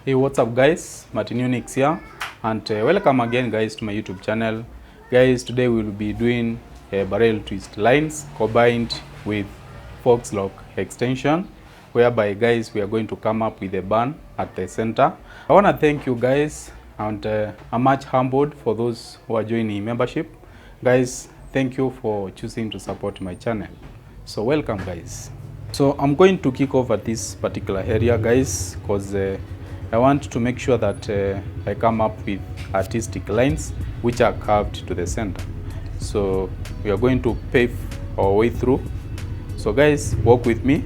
Hey, what's up guys, Martin Unix here, and welcome again guys to my YouTube channel. Guys, today we will be doing barrel twist lines combined with Faux Loc extension, whereby guys we are going to come up with a band at the center. I want to thank you guys, and I'm much humbled for those who are joining membership. Guys, thank you for choosing to support my channel. So welcome guys. So I'm going to kick off at this particular area guys, because I want to make sure that I come up with artistic lines which are curved to the center. So we are going to pave our way through. So guys, walk with me.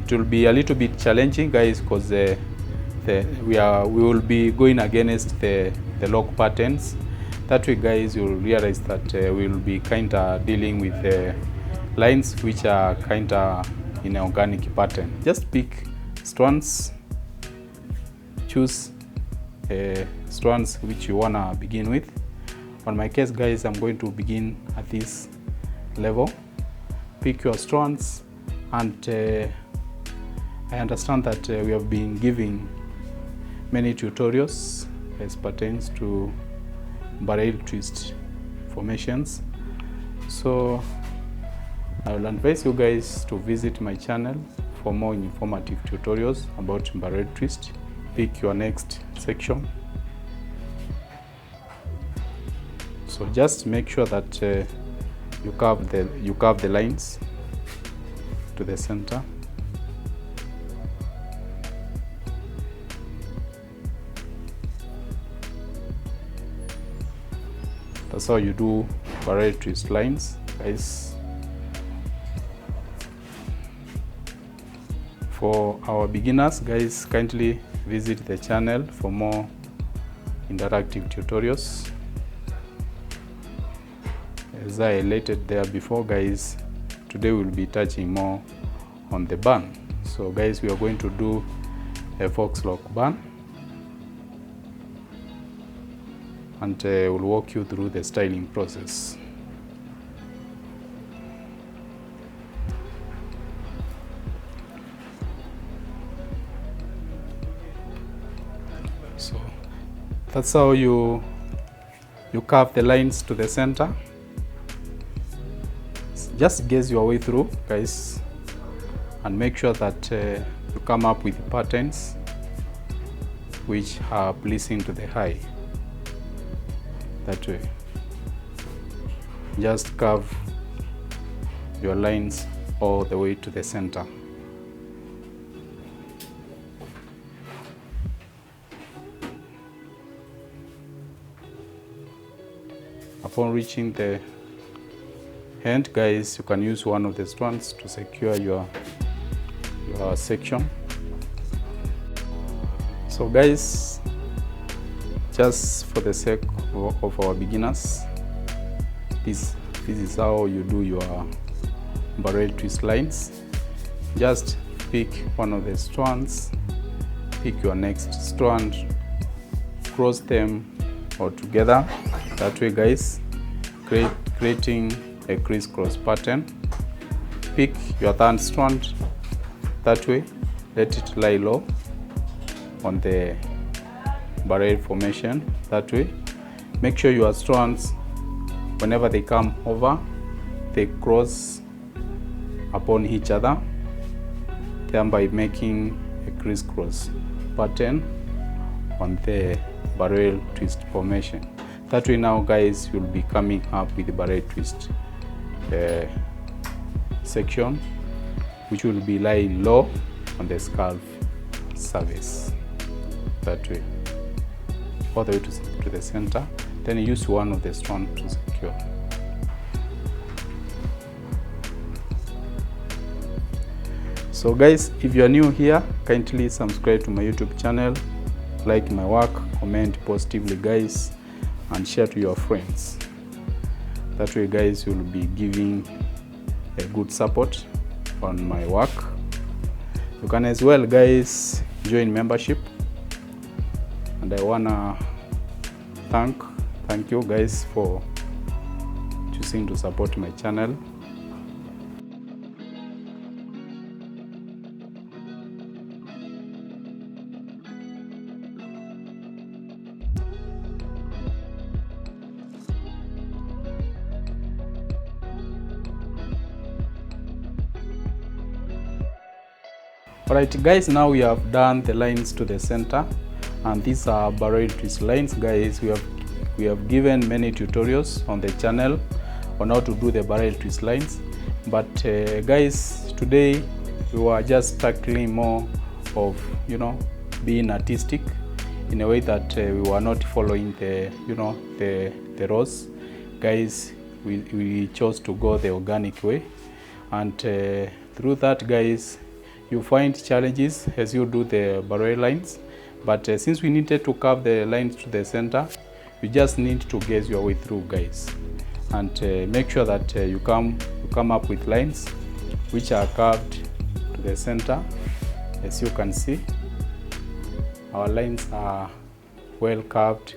It will be a little bit challenging guys, because we will be going against the log patterns. That way guys, you'll realize that we will be kind of dealing with lines which are kind of in an organic pattern. Just pick strands, choose strands which you want to begin with. On my case guys, I'm going to begin at this level. Pick your strands, and I understand that we have been giving many tutorials as pertains to barrel twist formations. So I will advise you guys to visit my channel for more informative tutorials about barrel twist. Pick your next section. So just make sure that you curve the lines to the center. That's how you do barrel twist lines, guys. For our beginners, guys, kindly visit the channel for more interactive tutorials. As I highlighted there before, guys, today we'll be touching more on the band. So guys, we are going to do a Faux Loc band, and we'll walk you through the styling process. So that's how you curve the lines to the center. Just gaze your way through, guys, and make sure that you come up with patterns which are pleasing to the eye. That way, just curve your lines all the way to the center. Upon reaching the end, guys, you can use one of the strands to secure your section. So guys, just for the sake of our beginners, this is how you do your barrel twist lines. Just pick one of the strands, pick your next strand, cross them all together. That way guys, creating a crisscross pattern. Pick your third strand. That way, let it lie low on the barrel formation. That way, make sure your strands, whenever they come over, they cross upon each other, thereby making a crisscross pattern on the barrel twist formation. That way now guys, you'll be coming up with the barrel twist section, which will be lying low on the scalp surface. That way, all the way to the center. Then use one of the strands to secure. So guys, if you are new here, kindly subscribe to my YouTube channel, like my work, comment positively guys, and share to your friends. That way guys, you will be giving a good support on my work. You can as well guys join membership, and I wanna thank you guys for choosing to support my channel. Alright guys, now we have done the lines to the center, and these are barrel twist lines. Guys, we have given many tutorials on the channel on how to do the barrel twist lines, but guys, today we were just tackling more of, you know, being artistic in a way that we were not following the, you know, the rows. Guys, we chose to go the organic way, and through that, guys, you find challenges as you do the barrel lines, but since we needed to curve the lines to the center, you just need to guess your way through, guys, and make sure that you come up with lines which are curved to the center. As you can see, our lines are well curved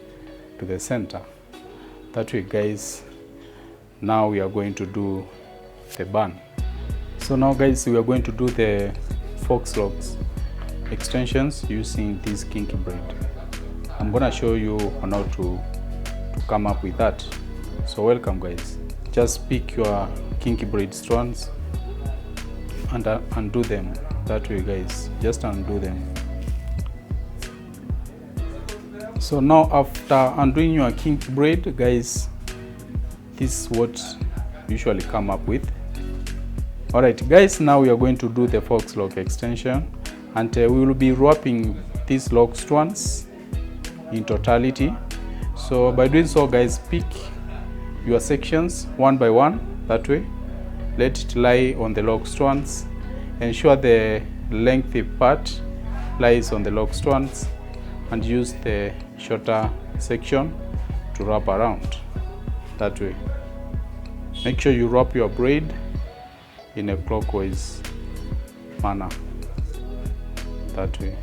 to the center. That way, guys, now we are going to do the bun. So now, guys, we are going to do the Faux Locs extensions using this kinky braid. I'm gonna show you on how to come up with that. So welcome, guys. Just pick your kinky braid strands and undo them. That way, guys, just undo them. So now, after undoing your kinky braid, guys, this is what you usually come up with. Alright guys, now we are going to do the Faux Loc extension, and we will be wrapping these lock strands in totality. So by doing so, guys, pick your sections one by one. That way, let it lie on the lock strands. Ensure the lengthy part lies on the lock strands, and use the shorter section to wrap around. That way, make sure you wrap your braid in a clockwise manner. That way.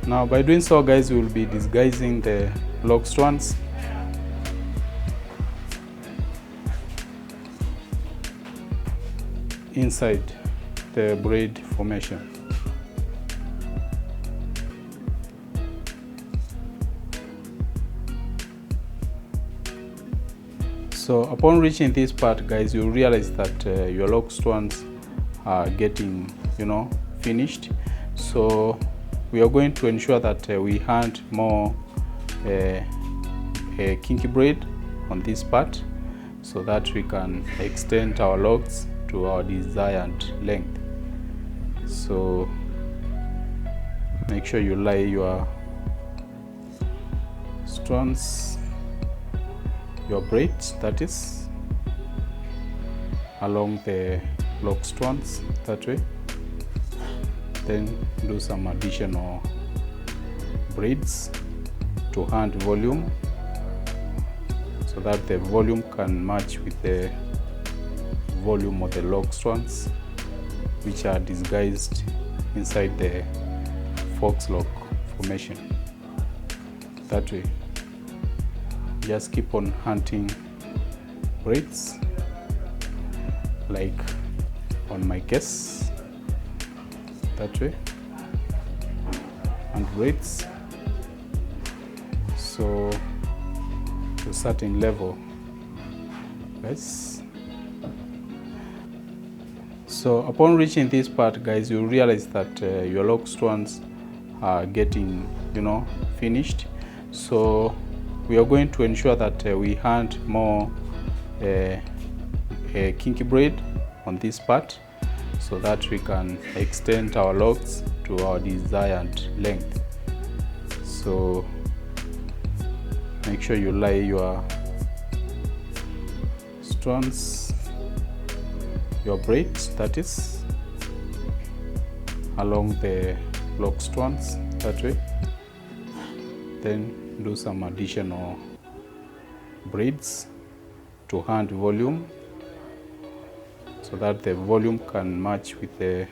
Now by doing so, guys, we will be disguising the lock strands inside the braid formation. So upon reaching this part, guys, you realize that your lock strands are getting, you know, finished. So we are going to ensure that we hand more a kinky braid on this part, so that we can extend our locks to our desired length. So make sure you lie your strands, your braids, that is, along the lock strands, that way. Then do some additional braids to hand volume, so that the volume can match with the volume of the lock strands, which are disguised inside the Faux Loc formation. That way, just keep on hunting braids, like on my case, that way, and braids, so to a certain level, guys. So upon reaching this part, guys, you realize that your lock strands are getting, you know, finished. So we are going to ensure that we hand more a kinky braid on this part, so that we can extend our locks to our desired length. So make sure you lie your strands, your braids, that is, along the lock strands, that way. Then do some additional braids to hand volume, so that the volume can match with the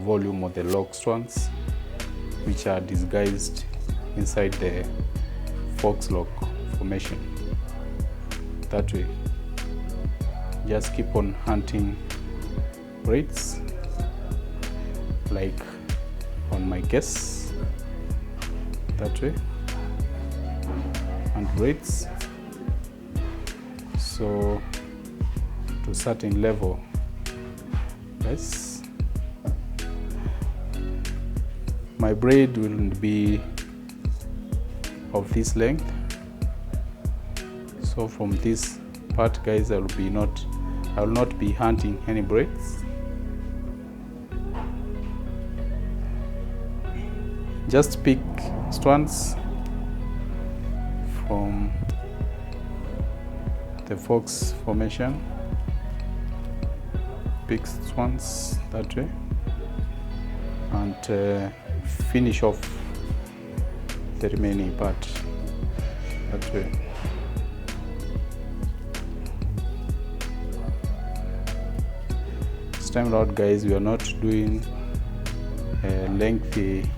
volume of the lock strands, which are disguised inside the Faux Loc formation. That way, just keep on hunting braids, like on my case, that way, hand braids. So to certain level, guys, my braid will be of this length. So from this part, guys, I will not be hunting any braids. Just pick strands from the fox formation. Pick strands that way and finish off the remaining part that way. This time around, guys, we are not doing a lengthy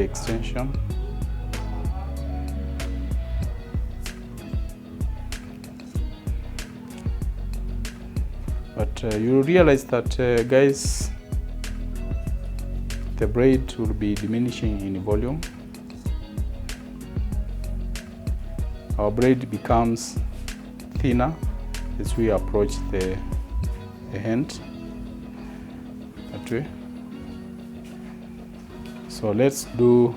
extension. But you realize that, guys, the braid will be diminishing in volume. Our braid becomes thinner as we approach the end that way. So let's do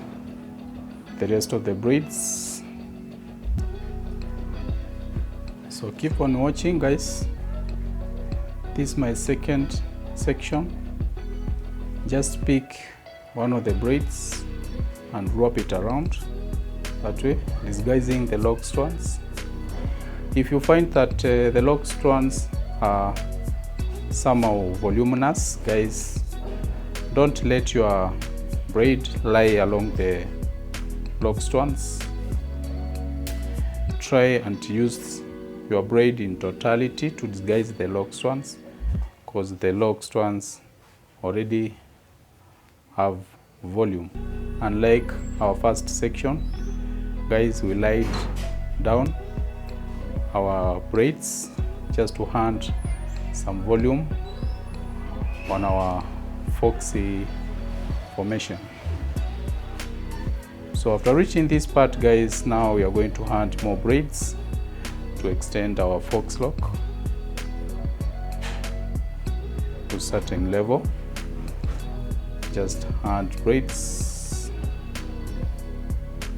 the rest of the braids. So keep on watching, guys. This is my second section. Just pick one of the braids and wrap it around that way, disguising the lock strands. If you find that the lock strands are somehow voluminous, guys, don't let your braid lie along the lock strands. Try and use your braid in totality to disguise the lock strands, because the lock strands already have volume. Unlike our first section, guys, we laid down our braids just to hand some volume on our foxy formation. So after reaching this part, guys, now we are going to hand more braids to extend our fox lock to a certain level. Just hand braids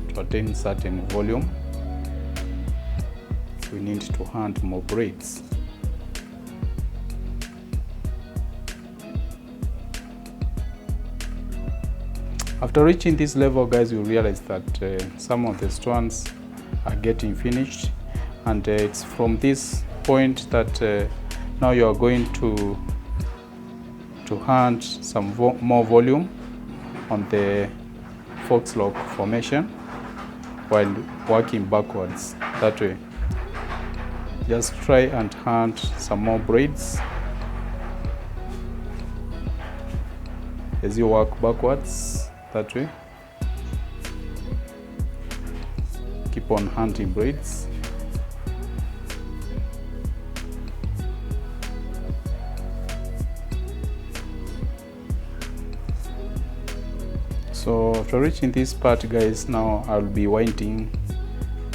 to attain certain volume. We need to hand more braids. After reaching this level, guys, you realize that some of the strands are getting finished, and it's from this point that now you are going to hand some more volume on the fox lock formation while working backwards that way. Just try and hand some more braids as you work backwards that way. Keep on handing braids. So after reaching this part, guys, now I'll be winding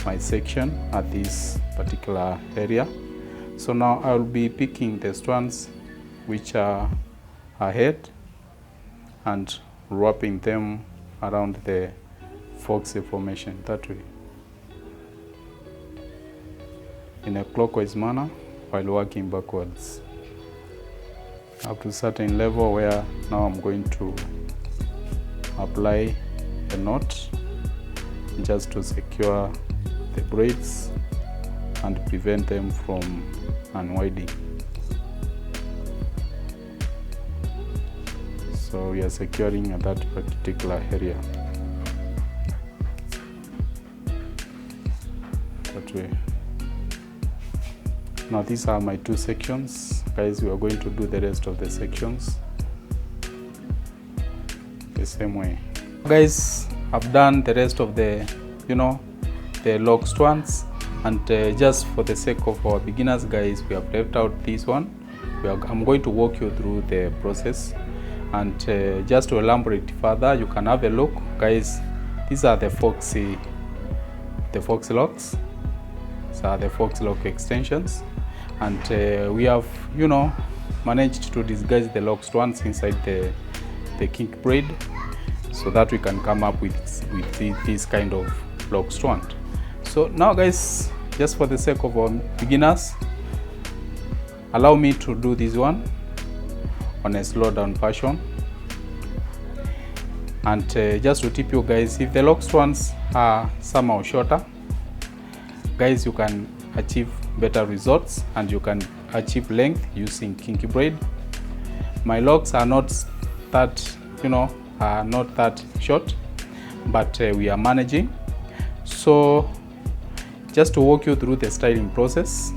my section at this particular area. So now I'll be picking the strands which are ahead and wrapping them around the foxy formation that way in a clockwise manner while working backwards up to a certain level, where now I'm going to apply a knot just to secure the braids and prevent them from unwinding. So we are securing at that particular area that way. Now these are my two sections, guys. We are going to do the rest of the sections the same way. Guys, I've done the rest of the the lock strands, and just for the sake of our beginners, guys, we have left out this one. I'm going to walk you through the process, and just to elaborate further, you can have a look, guys. These are the foxy the Faux Locs. So the Faux Loc extensions, and we have, you know, managed to disguise the lock strands inside the kink braid, so that we can come up with this kind of lock strand. So now guys, just for the sake of our beginners, allow me to do this one on a slow down version. And just to tip you guys, if the lock strands are somehow shorter, guys, you can achieve better results and you can achieve length using kinky braid. My locks are not that, you know, are not that short, but we are managing. So just to walk you through the styling process,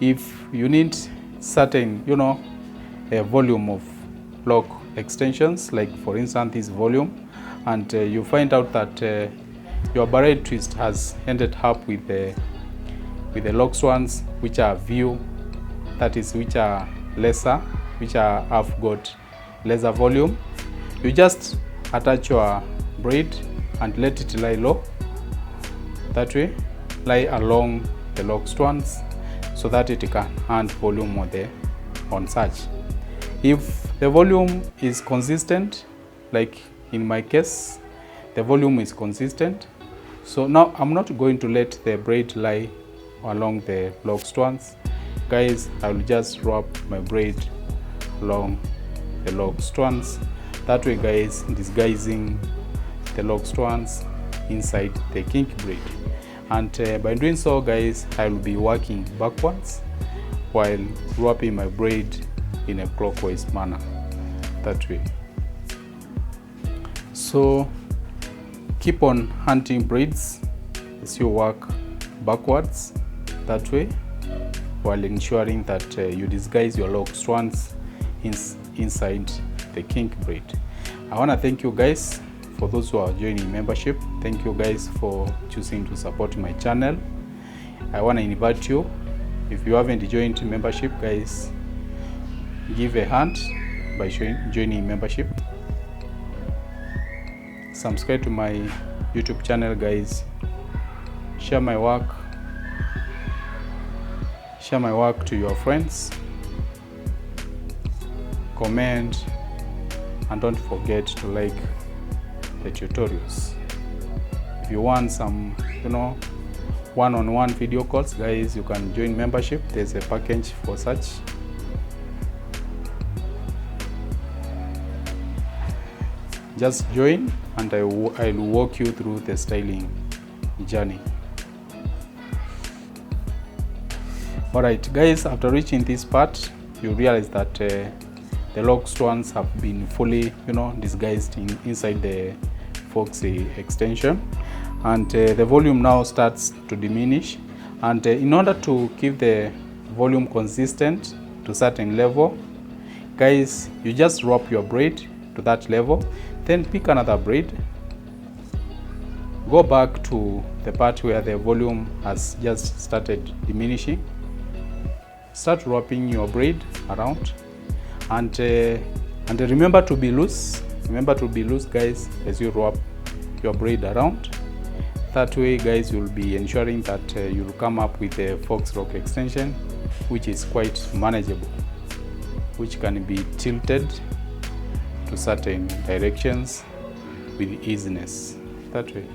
if you need certain, you know, a volume of lock extensions, like for instance this volume, and you find out that your braid twist has ended up with the lock strands which are view, that is, which are lesser, which are have got lesser volume, you just attach your braid and let it lie low, that way, lie along the lock strands, so that it can add volume on such. If the volume is consistent, like in my case, the volume is consistent, so now I'm not going to let the braid lie along the lock strands. Guys, I will just wrap my braid along the lock strands. That way, guys, disguising the lock strands inside the kink braid. And by doing so, guys, I will be working backwards while wrapping my braid in a clockwise manner, that way. So keep on hunting braids as you work backwards, that way, while ensuring that you disguise your lock strands inside the kink braid. I want to thank you guys for those who are joining membership. Thank you guys for choosing to support my channel. I want to invite you, if you haven't joined membership, guys, give a hand by joining membership. Subscribe to my YouTube channel, guys. Share my work to your friends. Comment, and don't forget to like the tutorials. If you want some, you know, one-on-one video calls, guys, you can join membership. There's a package for such. Just join and I will walk you through the styling journey. Alright guys, after reaching this part, you realize that the lock strands have been fully, you know, disguised inside the Faux extension, and the volume now starts to diminish. And in order to keep the volume consistent to certain level, guys, you just wrap your braid to that level, then pick another braid, go back to the part where the volume has just started diminishing, start wrapping your braid around, and remember to be loose. Remember to be loose, guys, as you wrap your braid around. That way, guys, you'll be ensuring that you'll come up with a Faux Loc extension which is quite manageable, which can be tilted to certain directions with easiness, that way.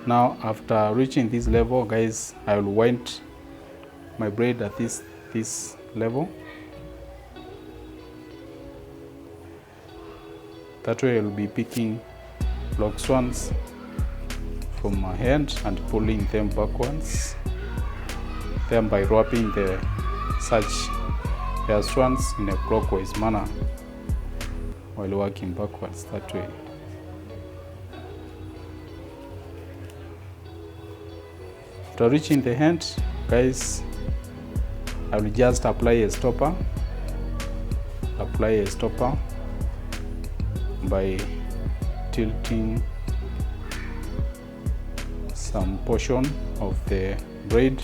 Now, after reaching this level, guys, I will wind my braid at this level. That way, I will be picking lock strands from my hand and pulling them backwards, then by wrapping the such hair strands in a clockwise manner while working backwards, that way. After reaching the hand, guys, I will just apply a stopper by tilting some portion of the braid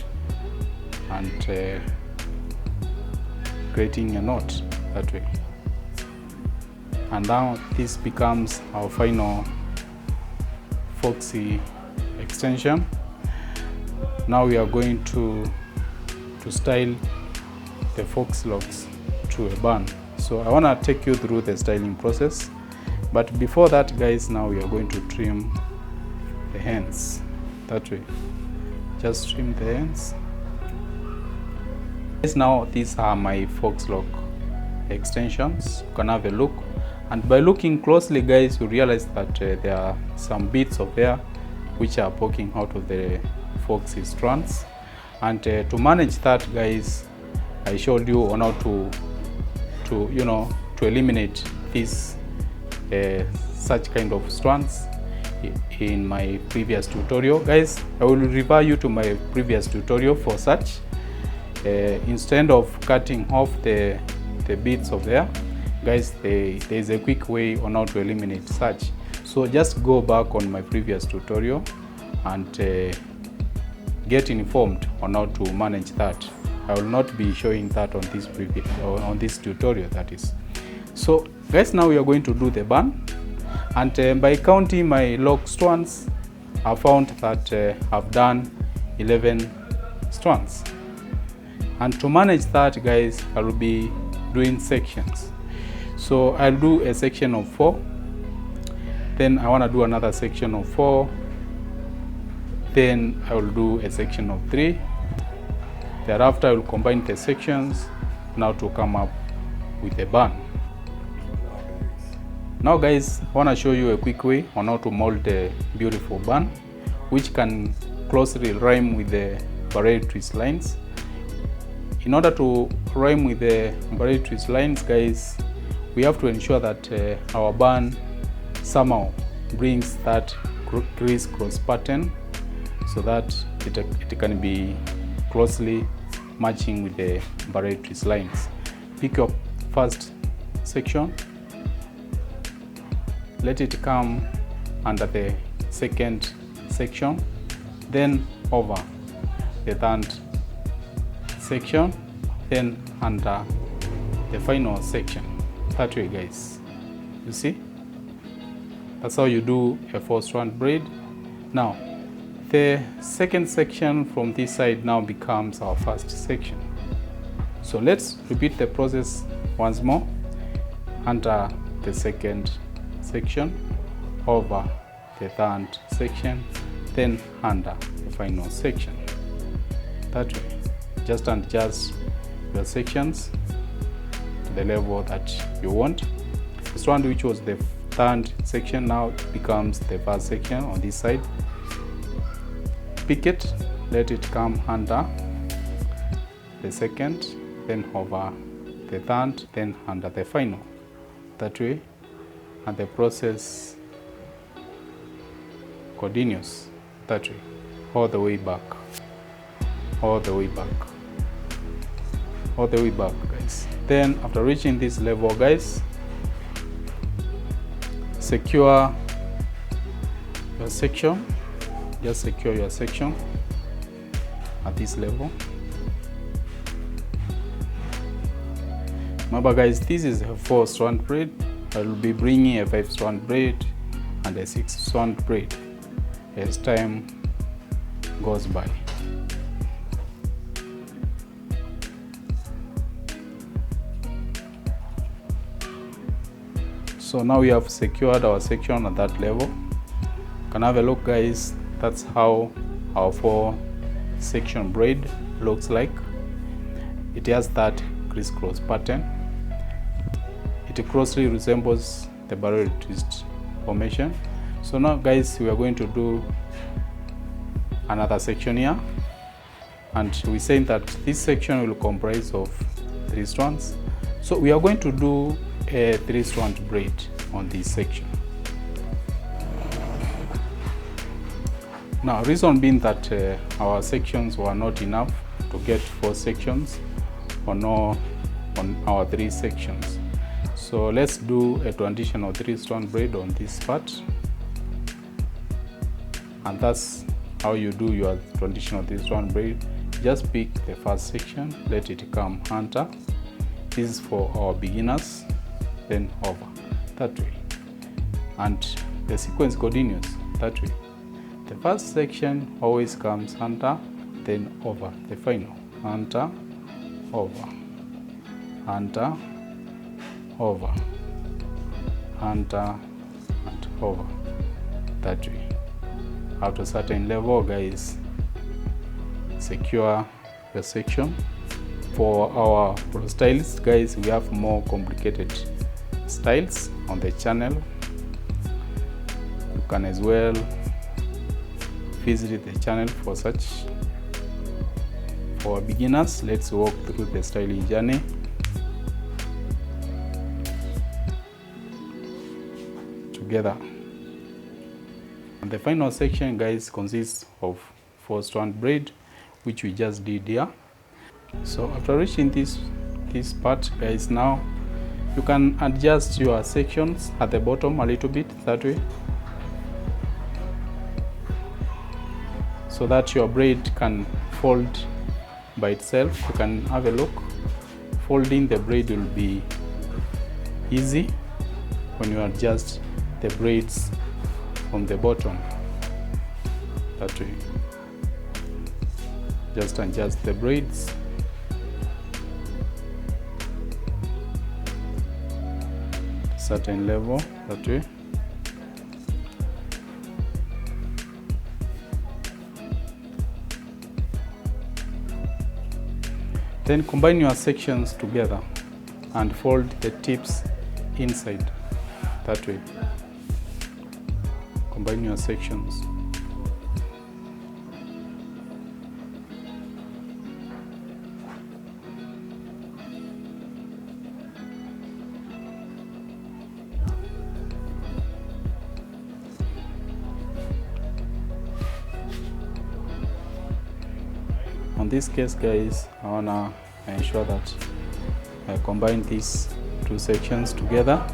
and creating a knot, that way. And now this becomes our final Faux extension. Now we are going to style the Faux Locs to a bun. So I want to take you through the styling process, but before that guys, now we are going to trim the ends that way. Just trim the ends. Now these are my Faux Loc extensions. You can have a look, and by looking closely guys, you realize that there are some bits of hair which are poking out of the Faux strands, and to manage that guys, I showed you on how to eliminate this such kind of strands in my previous tutorial guys. I will refer you to my previous tutorial for such. Instead of cutting off the bits of hair guys, there is a quick way on how to eliminate such. So just go back on my previous tutorial and get informed on how to manage that. I will not be showing that on this tutorial, that is. So guys, now we are going to do the bun, and by counting my lock strands, I found that I've done 11 strands. And to manage that guys, I will be doing sections. So I'll do a section of 4, then I want to do another section of 4, then I will do a section of 3. Thereafter I will combine the sections now to come up with a bun. Now guys, I want to show you a quick way on how to mold a beautiful bun which can closely rhyme with the barrel twist lines. In order to rhyme with the barrel twist lines guys, we have to ensure that our bun somehow brings that criss-cross pattern so that it can be closely matching with the barrel twist lines. Pick your first section, let it come under the second section, then over the third section, then under the final section. That way guys, you see, that's how you do a 4-strand braid. Now the second section from this side now becomes our first section. So let's repeat the process once more. Under the second section, over the third section, then under the final section. That way, just adjust your sections to the level that you want. The strand which was the third section now becomes the first section on this side. Pick it, let it come under the second, then over the third, then under the final. That way, and the process continues that way, all the way back, all the way back, all the way back guys. Then after reaching this level guys, secure your section. Just secure your section at this level. Remember guys, this is a 4-strand braid. I will be bringing a 5-strand braid and a 6-strand braid as time goes by. So now we have secured our section at that level. You can have a look guys. That's how our 4-section braid looks like. It has that crisscross pattern. It closely resembles the barrel twist formation. So now guys, we are going to do another section here, and we say that this section will comprise of 3 strands. So we are going to do a 3-strand braid on this section. Now, reason being that our sections were not enough to get 4 sections on our 3 sections. So let's do a transitional 3-strand braid on this part, and that's how you do your traditional 3-strand braid. Just pick the first section, let it come under. This is for our beginners, then over that way, and the sequence continues that way. The first section always comes under, then over, the final, under, over, under, over, under, and over, that way. After a certain level, guys, secure your section. For our pro styles, guys, we have more complicated styles on the channel. You can as well visit the channel for such. For beginners, let's walk through the styling journey. Together. And the final section, guys, consists of 4-strand braid, which we just did here. So after reaching this part, guys, now you can adjust your sections at the bottom a little bit, that way, so that your braid can fold by itself. You can have a look. Folding the braid will be easy when you adjust the braids from the bottom, that way. Just adjust the braids. Certain level, that way. Then combine your sections together and fold the tips inside, that way. Combine your sections. On this case, guys, I wanna ensure that I combine these two sections together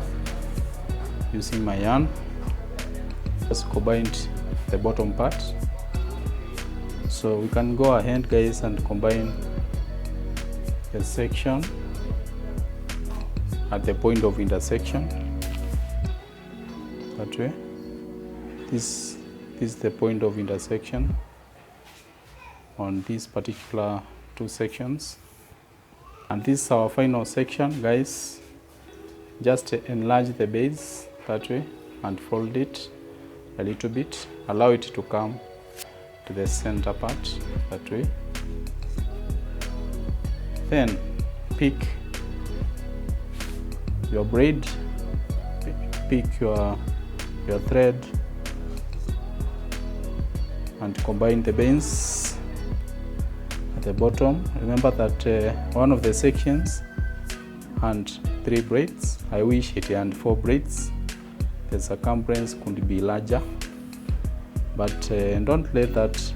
using my yarn. Just combined the bottom part, so we can go ahead, guys, and combine the section at the point of intersection, that way. This is the point of intersection on these particular two sections, and this is our final section, guys. Just enlarge the base, that way, and fold it a little bit. Allow it to come to the center part, that way. Then pick your braid, pick your thread, and combine the bands at the bottom. Remember that one of the sections and 3 braids. I wish it had 4 braids. The circumference could be larger, but don't let that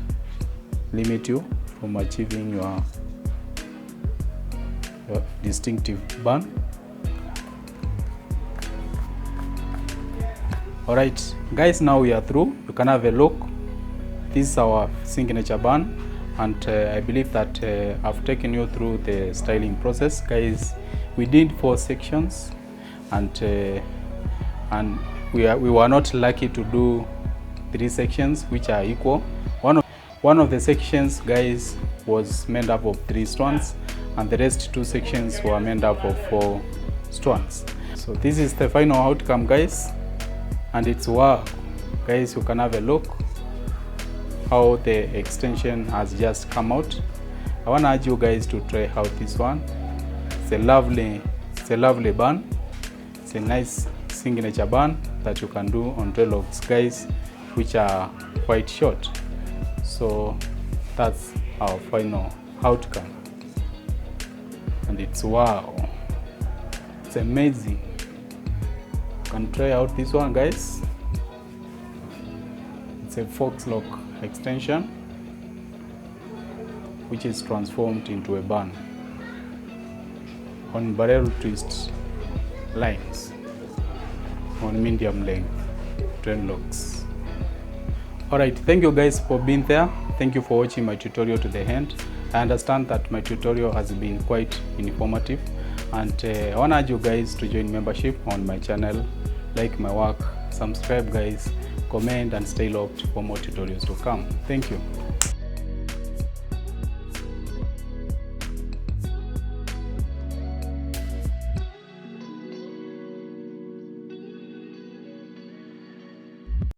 limit you from achieving your distinctive bun. Alright, guys, now we are through. You can have a look. This is our signature bun, and I believe that I've taken you through the styling process, guys. We did 4 sections, and we were not lucky to do 3 sections which are equal. One of the sections, guys, was made up of 3 strands, and the rest 2 sections were made up of 4 strands. So this is the final outcome, guys, and it's wow. Guys, you can have a look how the extension has just come out. I want to urge you guys to try out this one. It's a lovely bun. It's a nice signature bun that you can do on dreadlocks, guys, which are quite short. So that's our final outcome, and it's wow. It's amazing. You can try out this one, guys. It's a Faux Loc extension which is transformed into a bun on barrel twist lines on medium length dreadlocks. Alright, thank you guys for being there. Thank you for watching my tutorial to the end. I understand that my tutorial has been quite informative, and I want to urge you guys to join membership on my channel, like my work, subscribe, guys, comment, and stay locked for more tutorials to come. Thank you.